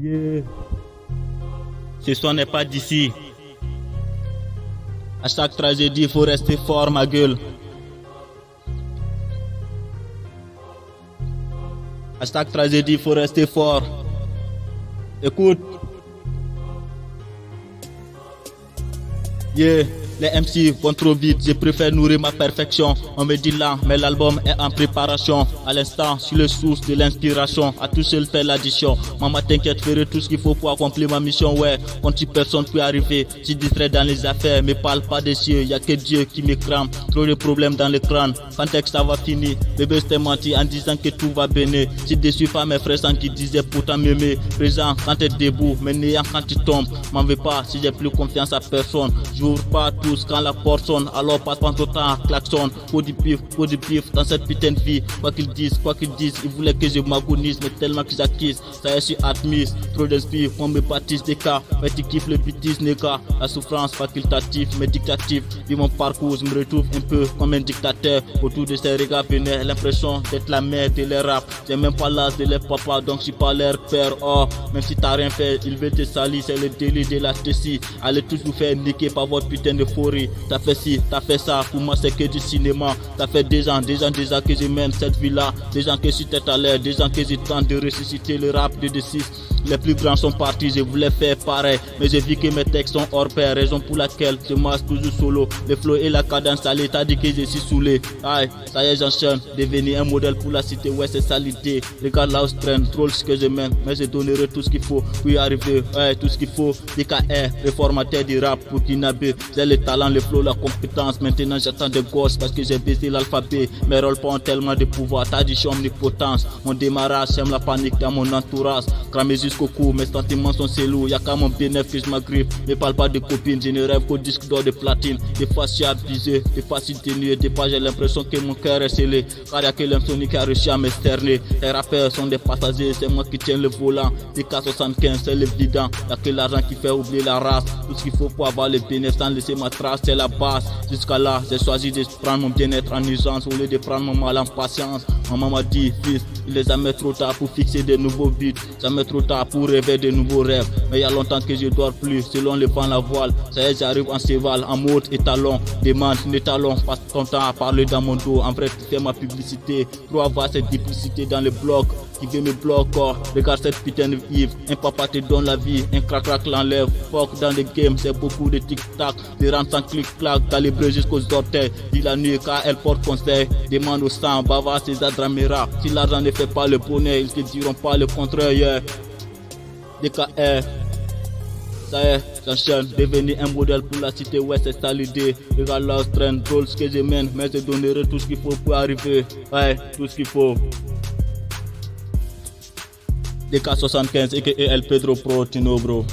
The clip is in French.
Yeah. Ce son n'est pas d'ici. À chaque tragédie, faut rester fort, ma gueule. À chaque tragédie, faut rester fort. Écoute. Yeah. Les MC vont trop vite, je préfère nourrir ma perfection. On me dit là, mais l'album est en préparation. À l'instant, je suis le source de l'inspiration. À tout seul faire l'addition. Maman t'inquiète, ferai tout ce qu'il faut pour accomplir ma mission. Ouais, quand personne peut arriver. Je distrait dans les affaires, me parle pas des cieux. Y'a que Dieu qui me crame. Trop de problèmes dans le crâne. Quand est-ce que ça va finir? Bébé, je t'ai menti en disant que tout va bien. Je déçu pas mes frères sans qui disaient pourtant m'aimer. Présent quand t'es debout, mais néant quand tu tombes. M'en veux pas si j'ai plus confiance à personne. J'ouvre pas tous quand la porte sonne, alors passe pas ton temps, klaxon. Faut du pif dans cette putain de vie. Quoi qu'ils disent, ils voulaient que je m'agonise, mais tellement qu'ils acquisent. Ça y est, je suis admise, trop d'esprit, on me baptise des cas. Mais tu kiffes le bêtise, nègre. La souffrance facultative, mais dictative. Vu mon parcours, je me retrouve un peu comme un dictateur. Autour de ces regards venaient l'impression d'être la mère de les rap. J'ai même pas l'âge de les papas, donc je suis pas leur père. Oh, même si t'as rien fait, ils veulent te salir, c'est le délit de la tessie. Allez tous vous faire niquer par votre putain de forêt. T'as fait ci, t'as fait ça, pour moi c'est que du cinéma. Ça fait des ans que je mène cette vie-là. Des gens que je suis tête à l'air, des gens que je tente de ressusciter le rap de D6. Les plus grands sont partis, je voulais faire pareil, mais j'ai vu que mes textes sont hors pair. Raison pour laquelle je marche toujours solo. Le flow et la cadence à l'état dit que je suis saoulé. Aïe, ça y est j'enchaîne, devenir un modèle pour la cité, ouais c'est ça l'idée. Regarde là où je traîne, drôle ce que je mène, mais je donnerai tout ce qu'il faut pour y arriver. Ouais, tout ce qu'il faut, DKR, réformateur du rap pour Kinabé. J'ai le talent, le flow, la compétence. Maintenant j'attends des gosses parce que j'ai baissé l'alphabet. Mes rôles ont tellement de pouvoir, t'as dit omnipotence. Mon démarrage, j'aime la panique dans mon entourage. Cramé jusqu'au cou, mes sentiments sont cellous. Y'a qu'à mon bénéfice que je m'agrippe. Ne parle pas de copines, je ne rêve qu'au disque d'or de platine. Des fois je suis abusé, des fois je suis dénué. Des fois j'ai l'impression que mon cœur est scellé. Car y'a que l'insomnie qui a réussi à me cerner. Les rappeurs sont des passagers, c'est moi qui tiens le volant. Des K75, c'est l'évident. Y'a que l'argent qui fait oublier la race. Tout ce qu'il faut pour avoir le bénéfice sans laisser ma trace, c'est la base. Jusqu'à là, j'ai choisi de prendre mon bien-être en urgence au lieu de prendre mon mal en patience. Maman m'a dit, fils, il est jamais trop tard pour fixer de nouveaux buts, jamais trop tard pour rêver de nouveaux rêves. Mais il y a longtemps que je dors plus, selon le vent la voile. Ça y est, j'arrive en cheval, en mode étalon. Demande les talons, passe ton temps à parler dans mon dos. En vrai, tu fais ma publicité, pour avoir cette duplicité dans le blog. Qui veut me bloquer, regarde cette putain de Yves. Un papa te donne la vie, un crac-crac l'enlève. Fuck dans le game, c'est beaucoup de tic-tac. Des rentres sans clic-clac, calibré jusqu'aux orteils. Dis la nuit car elle porte conseil. Demande au sang, bava ses adramera. Si l'argent ne fait pas le bonheur, ils te diront pas le contraire. Yeah. DKR. Ça y est, j'enchaîne, devenir un modèle pour la cité, ouais c'est ça l'idée. Regarde là, je traîne, drôle ce que je mène, mais je donnerai tout ce qu'il faut pour arriver. Ouais, tout ce qu'il faut. DK75 aka El Pedro Pro Tino bro.